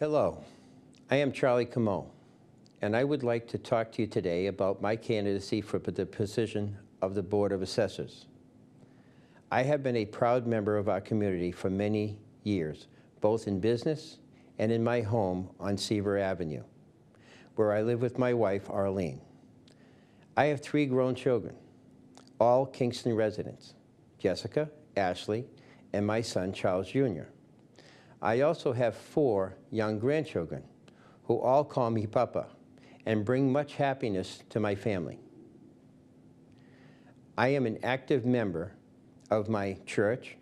Hello, I am Charlie Camo, and I would like to talk to you today about my candidacy for the position of the Board of Assessors. I have been a proud member of our community for many years, both in business and in my home on Seaver Avenue, where I live with my wife, Arlene. I have 3 grown children, all Kingston residents, Jessica, Ashley, and my son, Charles Jr. I also have 4 young grandchildren who all call me Papa and bring much happiness to my family. I am an active member of my church,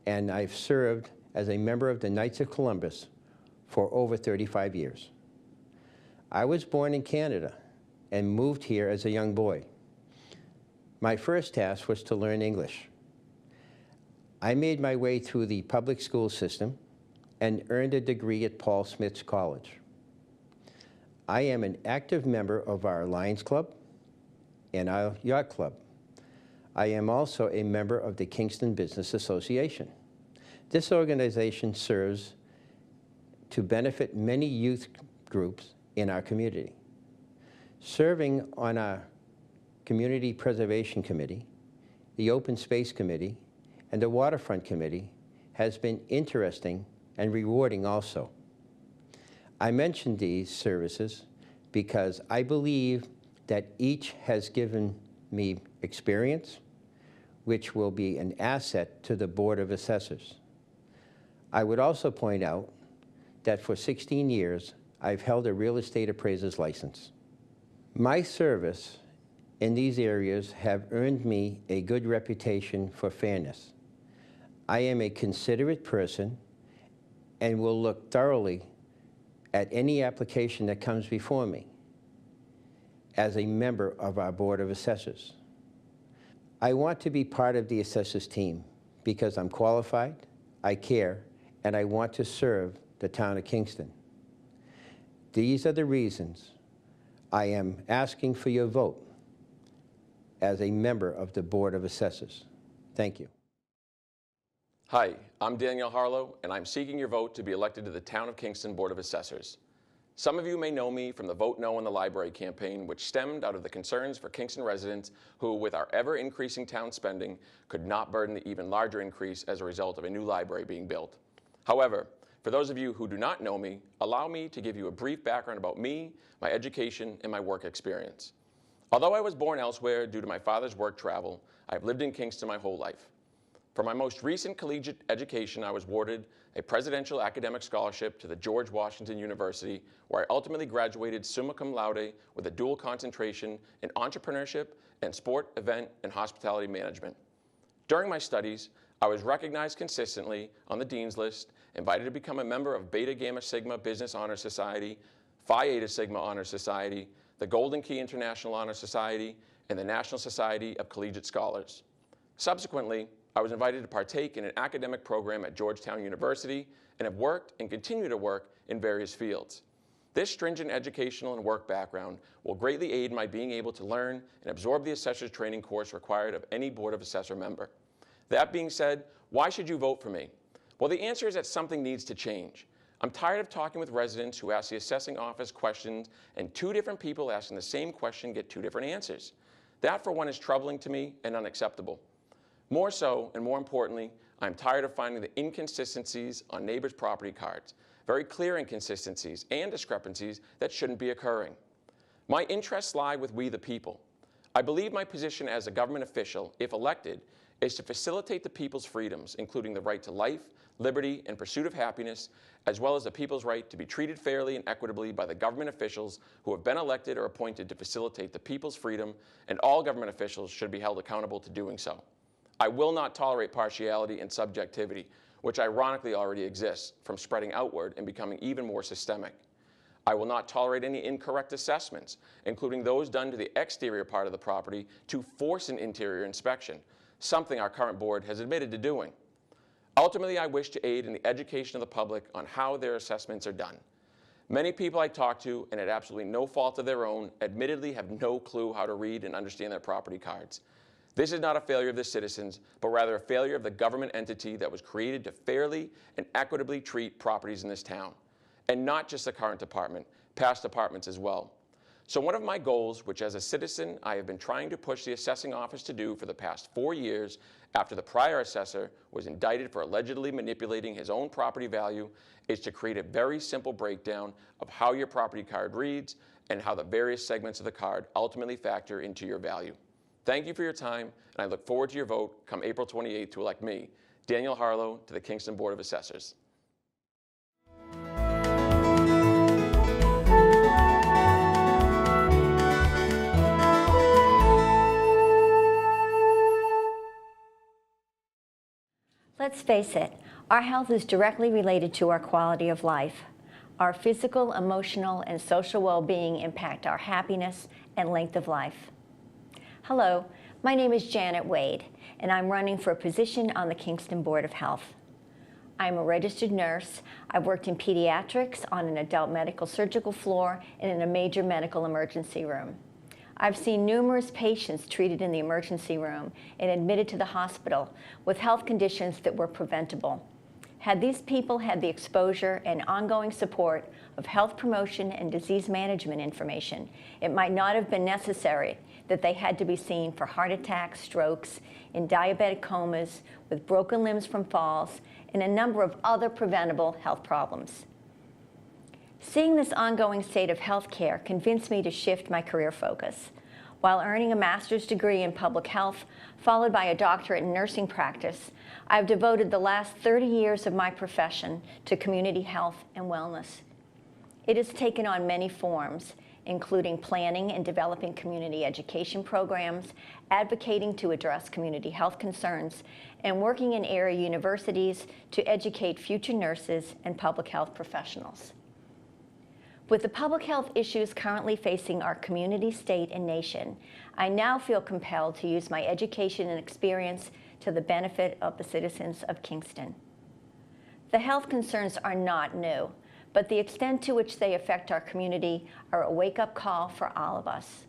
and I've served as a member of the Knights of Columbus for over 35 years. I was born in Canada and moved here as a young boy. My first task was to learn English. I made my way through the public school system and earned a degree at Paul Smith's College. I am an active member of our Lions Club and our Yacht Club. I am also a member of the Kingston Business Association. This organization serves to benefit many youth groups in our community. Serving on our Community Preservation Committee, the Open Space Committee, and the Waterfront Committee has been interesting and rewarding also. I mention these services because I believe that each has given me experience, which will be an asset to the Board of Assessors. I would also point out that for 16 years, I've held a real estate appraiser's license. My service in these areas have earned me a good reputation for fairness. I am a considerate person and will look thoroughly at any application that comes before me as a member of our Board of Assessors. I want to be part of the assessors team because I'm qualified, I care, and I want to serve the town of Kingston. These are the reasons I am asking for your vote as a member of the Board of Assessors. Thank you. Hi, I'm Danielle Harlow, and I'm seeking your vote to be elected to the Town of Kingston Board of Assessors. Some of you may know me from the Vote No in the Library campaign, which stemmed out of the concerns for Kingston residents who, with our ever-increasing town spending, could not burden the even larger increase as a result of a new library being built. However, for those of you who do not know me, allow me to give you a brief background about me, my education, and my work experience. Although I was born elsewhere due to my father's work travel, I've lived in Kingston my whole life. For my most recent collegiate education, I was awarded a presidential academic scholarship to the George Washington University, where I ultimately graduated summa cum laude with a dual concentration in entrepreneurship and sport, event, and hospitality management. During my studies, I was recognized consistently on the Dean's List, invited to become a member of Beta Gamma Sigma Business Honor Society, Phi Eta Sigma Honor Society, the Golden Key International Honor Society, and the National Society of Collegiate Scholars. Subsequently, I was invited to partake in an academic program at Georgetown University and have worked and continue to work in various fields. This stringent educational and work background will greatly aid my being able to learn and absorb the assessor's training course required of any Board of Assessor member. That being said, why should you vote for me? Well, the answer is that something needs to change. I'm tired of talking with residents who ask the assessing office questions and 2 different people asking the same question get 2 different answers. That, for one, is troubling to me and unacceptable. More so, and more importantly, I'm tired of finding the inconsistencies on neighbors' property cards, very clear inconsistencies and discrepancies that shouldn't be occurring. My interests lie with we the people. I believe my position as a government official, if elected, is to facilitate the people's freedoms, including the right to life, liberty, and pursuit of happiness, as well as the people's right to be treated fairly and equitably by the government officials who have been elected or appointed to facilitate the people's freedom, and all government officials should be held accountable to doing so. I will not tolerate partiality and subjectivity, which ironically already exists, from spreading outward and becoming even more systemic. I will not tolerate any incorrect assessments, including those done to the exterior part of the property to force an interior inspection, something our current board has admitted to doing. Ultimately, I wish to aid in the education of the public on how their assessments are done. Many people I talk to, and at absolutely no fault of their own, admittedly have no clue how to read and understand their property cards. This is not a failure of the citizens, but rather a failure of the government entity that was created to fairly and equitably treat properties in this town. and not just the current department, past departments as well. So one of my goals, which as a citizen I have been trying to push the assessing office to do for the past 4 years after the prior assessor was indicted for allegedly manipulating his own property value, is to create a very simple breakdown of how your property card reads and how the various segments of the card ultimately factor into your value. Thank you for your time, and I look forward to your vote come April 28th to elect me, Danielle Harlow, to the Kingston Board of Assessors. Let's face it, our health is directly related to our quality of life. Our physical, emotional, and social well-being impact our happiness and length of life. Hello, my name is Janet Wade, and I'm running for a position on the Kingston Board of Health. I'm a registered nurse. I've worked in pediatrics, on an adult medical surgical floor, and in a major medical emergency room. I've seen numerous patients treated in the emergency room and admitted to the hospital with health conditions that were preventable. Had these people had the exposure and ongoing support of health promotion and disease management information, it might not have been necessary that they had to be seen for heart attacks, strokes, in diabetic comas, with broken limbs from falls, and a number of other preventable health problems. Seeing this ongoing state of health care convinced me to shift my career focus. While earning a master's degree in public health, followed by a doctorate in nursing practice, I've devoted the last 30 years of my profession to community health and wellness. It has taken on many forms, including planning and developing community education programs, advocating to address community health concerns, and working in area universities to educate future nurses and public health professionals. With the public health issues currently facing our community, state, and nation, I now feel compelled to use my education and experience to the benefit of the citizens of Kingston. The health concerns are not new, but the extent to which they affect our community are a wake-up call for all of us.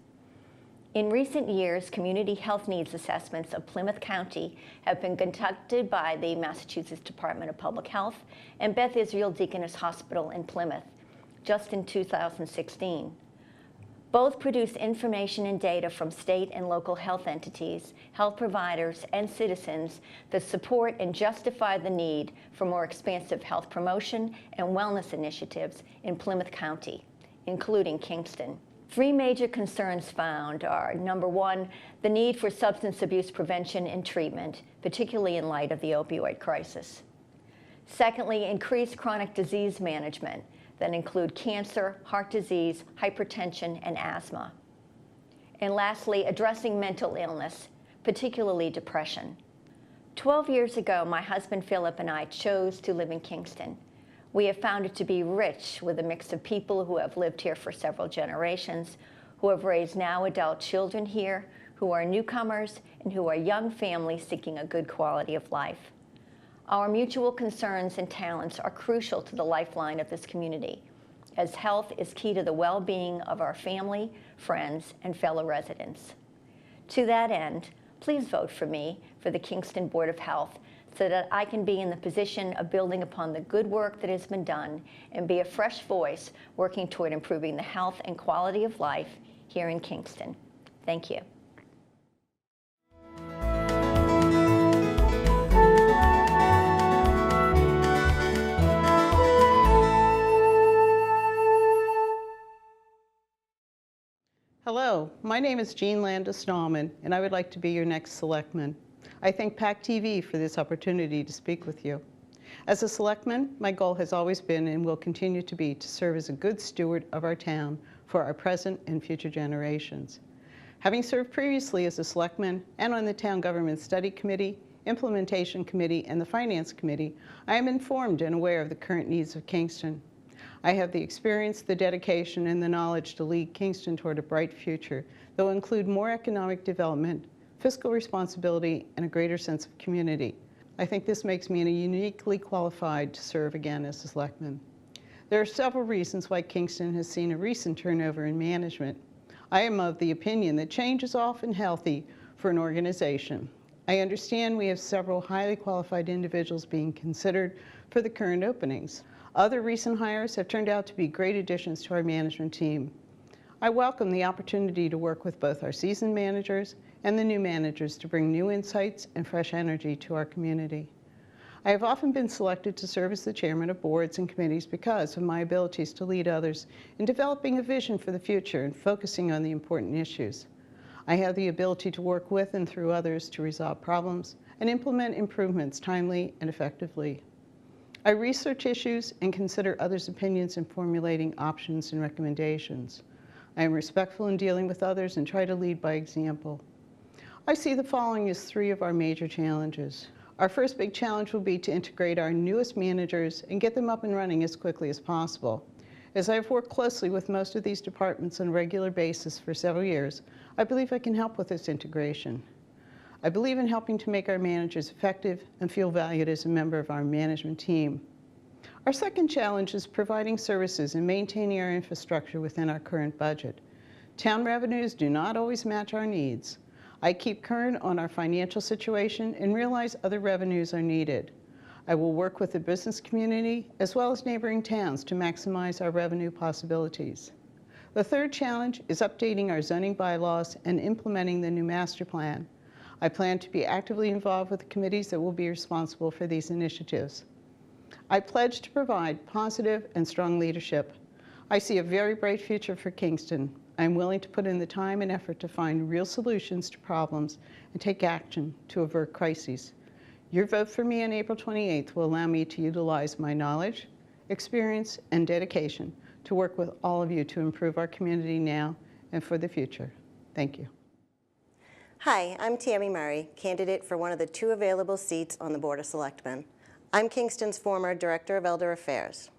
In recent years, community health needs assessments of Plymouth County have been conducted by the Massachusetts Department of Public Health and Beth Israel Deaconess Hospital in Plymouth, just in 2016. Both produce information and data from state and local health entities, health providers, and citizens that support and justify the need for more expansive health promotion and wellness initiatives in Plymouth County, including Kingston. 3 major concerns found are, number 1, the need for substance abuse prevention and treatment, particularly in light of the opioid crisis. Secondly, increased chronic disease management that include cancer, heart disease, hypertension, and asthma. And lastly, addressing mental illness, particularly depression. 12 years ago, my husband Philip and I chose to live in Kingston. We have found it to be rich with a mix of people who have lived here for several generations, who have raised now adult children here, who are newcomers, and who are young families seeking a good quality of life. Our mutual concerns and talents are crucial to the lifeline of this community, as health is key to the well-being of our family, friends, and fellow residents. To that end, please vote for me for the Kingston Board of Health so that I can be in the position of building upon the good work that has been done and be a fresh voice working toward improving the health and quality of life here in Kingston. Thank you. Hello, my name is Jean Landis, and I would like to be your next selectman. I thank PAC TV for this opportunity to speak with you. As a selectman, my goal has always been and will continue to be to serve as a good steward of our town for our present and future generations. Having served previously as a selectman and on the Town Government Study Committee, Implementation Committee, and the Finance Committee, I am informed and aware of the current needs of Kingston. I have the experience, the dedication, and the knowledge to lead Kingston toward a bright future that will include more economic development, fiscal responsibility, and a greater sense of community. I think this makes me uniquely qualified to serve again as a selectman. There are several reasons why Kingston has seen a recent turnover in management. I am of the opinion that change is often healthy for an organization. I understand we have several highly qualified individuals being considered for the current openings. Other recent hires have turned out to be great additions to our management team. I welcome the opportunity to work with both our seasoned managers and the new managers to bring new insights and fresh energy to our community. I have often been selected to serve as the chairman of boards and committees because of my abilities to lead others in developing a vision for the future and focusing on the important issues. I have the ability to work with and through others to resolve problems and implement improvements timely and effectively. I research issues and consider others' opinions in formulating options and recommendations. I am respectful in dealing with others and try to lead by example. I see the following as three of our major challenges. Our first big challenge will be to integrate our newest managers and get them up and running as quickly as possible. As I have worked closely with most of these departments on a regular basis for several years, I believe I can help with this integration. I believe in helping to make our managers effective and feel valued as a member of our management team. Our second challenge is providing services and maintaining our infrastructure within our current budget. Town revenues do not always match our needs. I keep current on our financial situation and realize other revenues are needed. I will work with the business community as well as neighboring towns to maximize our revenue possibilities. The third challenge is updating our zoning bylaws and implementing the new master plan. I plan to be actively involved with the committees that will be responsible for these initiatives. I pledge to provide positive and strong leadership. I see a very bright future for Kingston. I am willing to put in the time and effort to find real solutions to problems and take action to avert crises. Your vote for me on April 28th will allow me to utilize my knowledge, experience, and dedication to work with all of you to improve our community now and for the future. Thank you. Hi, I'm Tammy Murray, candidate for one of the 2 available seats on the Board of Selectmen. I'm Kingston's former Director of Elder Affairs.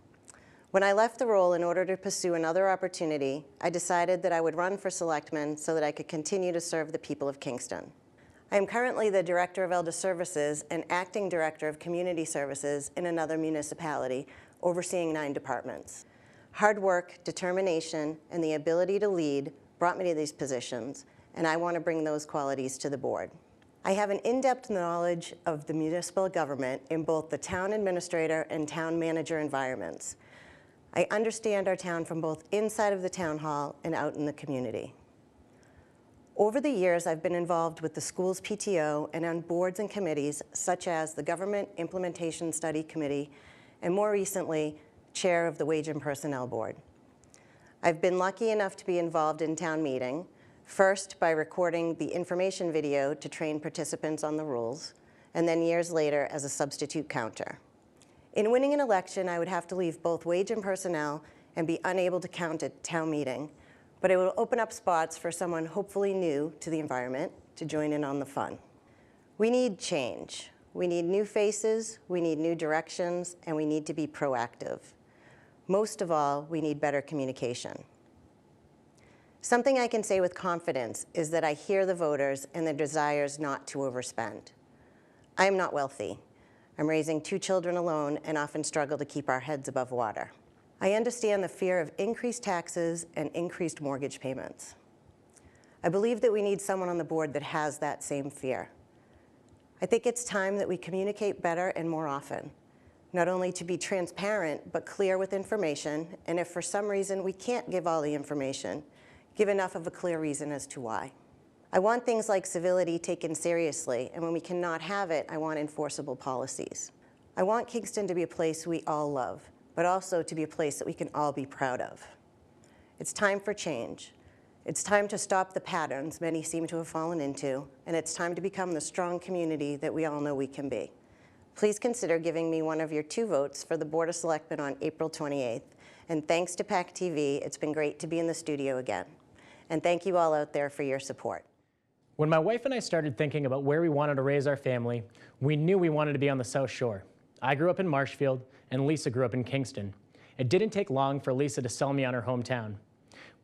When I left the role in order to pursue another opportunity, I decided that I would run for Selectman so that I could continue to serve the people of Kingston. I am currently the Director of Elder Services and Acting Director of Community Services in another municipality, overseeing 9 departments. Hard work, determination, and the ability to lead brought me to these positions, and I want to bring those qualities to the board. I have an in-depth knowledge of the municipal government in both the town administrator and town manager environments. I understand our town from both inside of the town hall and out in the community. Over the years, I've been involved with the school's PTO and on boards and committees such as the Government Implementation Study Committee and more recently, Chair of the Wage and Personnel Board. I've been lucky enough to be involved in town meeting, first by recording the information video to train participants on the rules, and then years later as a substitute counter. In winning an election, I would have to leave both wage and personnel and be unable to count at town meeting, but it will open up spots for someone hopefully new to the environment to join in on the fun. We need change. We need new faces, we need new directions, and we need to be proactive. Most of all, we need better communication. Something I can say with confidence is that I hear the voters and their desires not to overspend. I am not wealthy. I'm raising 2 children alone and often struggle to keep our heads above water. I understand the fear of increased taxes and increased mortgage payments. I believe that we need someone on the board that has that same fear. I think it's time that we communicate better and more often, not only to be transparent, but clear with information, and if for some reason we can't give all the information, give enough of a clear reason as to why. I want things like civility taken seriously, and when we cannot have it, I want enforceable policies. I want Kingston to be a place we all love, but also to be a place that we can all be proud of. It's time for change. It's time to stop the patterns many seem to have fallen into, and it's time to become the strong community that we all know we can be. Please consider giving me one of your 2 votes for the Board of Selectmen on April 28th, and thanks to PAC TV, it's been great to be in the studio again. And thank you all out there for your support. When my wife and I started thinking about where we wanted to raise our family, we knew we wanted to be on the South Shore. I grew up in Marshfield, and Lisa grew up in Kingston. It didn't take long for Lisa to sell me on her hometown.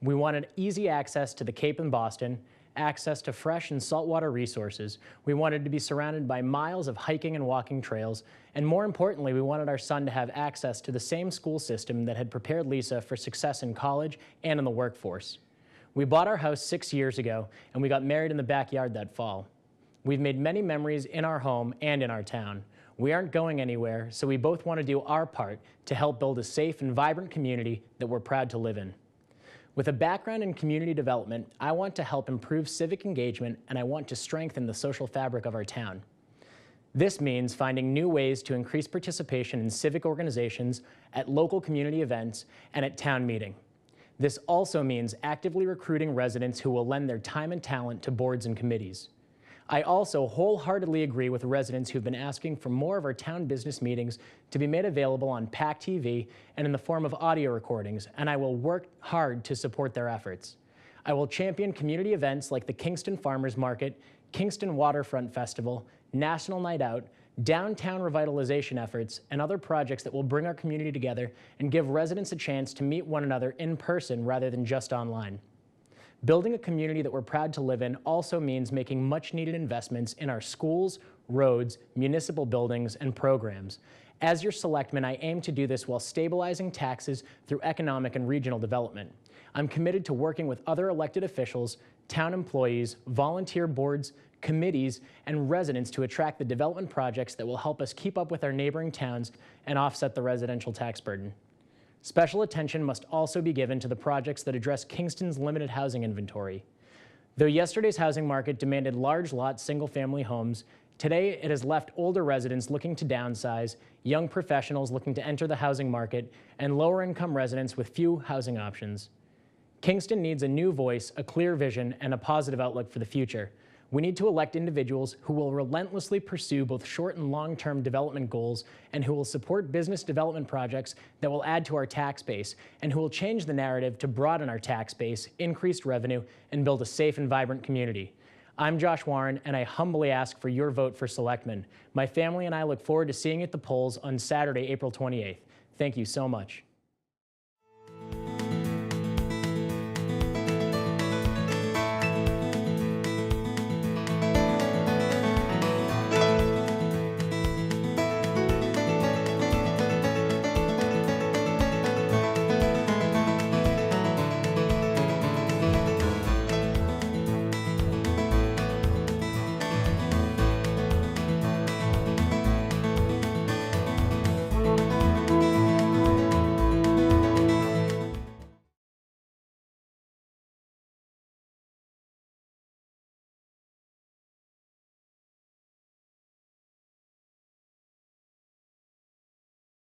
We wanted easy access to the Cape and Boston, access to fresh and saltwater resources. We wanted to be surrounded by miles of hiking and walking trails, and more importantly, we wanted our son to have access to the same school system that had prepared Lisa for success in college and in the workforce. We bought our house 6 years ago, and we got married in the backyard that fall. We've made many memories in our home and in our town. We aren't going anywhere, so we both want to do our part to help build a safe and vibrant community that we're proud to live in. With a background in community development, I want to help improve civic engagement, and I want to strengthen the social fabric of our town. This means finding new ways to increase participation in civic organizations, at local community events, and at town meeting. This also means actively recruiting residents who will lend their time and talent to boards and committees. I also wholeheartedly agree with residents who've been asking for more of our town business meetings to be made available on PAC TV and in the form of audio recordings, and I will work hard to support their efforts. I will champion community events like the Kingston Farmers Market, Kingston Waterfront Festival, National Night Out, downtown revitalization efforts, and other projects that will bring our community together and give residents a chance to meet one another in person rather than just online. Building a community that we're proud to live in also means making much-needed investments in our schools, roads, municipal buildings, and programs. As your selectman, I aim to do this while stabilizing taxes through economic and regional development. I'm committed to working with other elected officials, town employees, volunteer boards, committees, and residents to attract the development projects that will help us keep up with our neighboring towns and offset the residential tax burden. Special attention must also be given to the projects that address Kingston's limited housing inventory. Though yesterday's housing market demanded large lot single-family homes, today it has left older residents looking to downsize, young professionals looking to enter the housing market, and lower-income residents with few housing options. Kingston needs a new voice, a clear vision, and a positive outlook for the future. We need to elect individuals who will relentlessly pursue both short and long-term development goals and who will support business development projects that will add to our tax base and who will change the narrative to broaden our tax base, increase revenue, and build a safe and vibrant community. I'm Josh Warren, and I humbly ask for your vote for selectman. My family and I look forward to seeing you at the polls on Saturday, April 28th. Thank you so much.